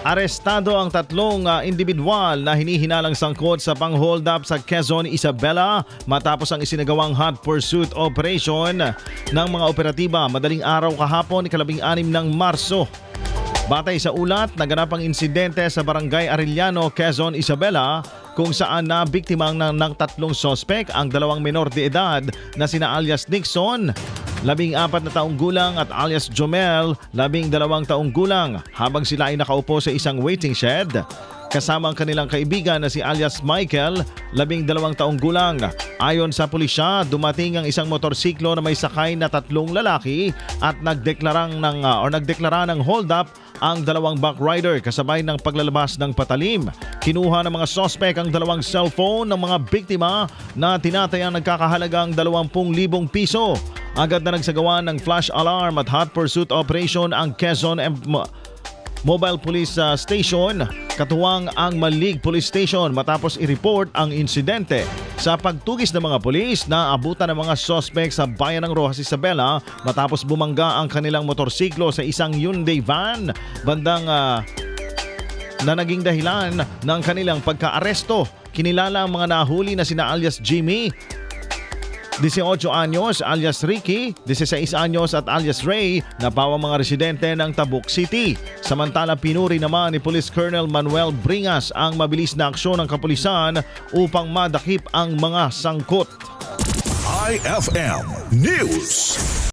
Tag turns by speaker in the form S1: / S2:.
S1: Arestado ang tatlong individual na hinihinalang sangkot sa pang-hold up sa Quezon, Isabela matapos ang isinagawang hot pursuit operation ng mga operatiba madaling araw kahapon, 16 ng Marso. Batay sa ulat, naganap ang insidente sa Barangay Arellano, Quezon, Isabela kung saan nabiktima ng tatlong sospek ang dalawang menor de edad na sina alias Nixon, 14 na taong gulang at alias Jomel, 12 taong gulang habang sila ay nakaupo sa isang waiting shed. Kasama ang kanilang kaibigan na si alias Michael, 12 taong gulang. Ayon sa pulisya, dumating ang isang motorsiklo na may sakay na tatlong lalaki at nagdeklara ng hold up ang dalawang backrider kasabay ng paglalabas ng patalim. Kinuha ng mga sospek ang dalawang cellphone ng mga biktima na tinatayang nagkakahalagang 20,000 piso. Agad na nagsagawa ng flash alarm at hot pursuit operation ang Quezon Mobile Police Station, katuwang ang Malig Police Station matapos i-report ang insidente. Sa pagtugis ng mga pulis, naabutan ng mga suspect sa bayan ng Roxas, Isabela matapos bumangga ang kanilang motorsiklo sa isang Hyundai van, bandang na naging dahilan ng kanilang pagka-aresto. Kinilala ang mga nahuli na sina alias Jimmy, 18 anyos, alias Ricky, 16 anyos at alias Ray na pawang mga residente ng Tabuk City. Samantala, pinuri naman ni Police Colonel Manuel Bringas ang mabilis na aksyon ng kapulisan upang madakip ang mga sangkot.
S2: IFM News.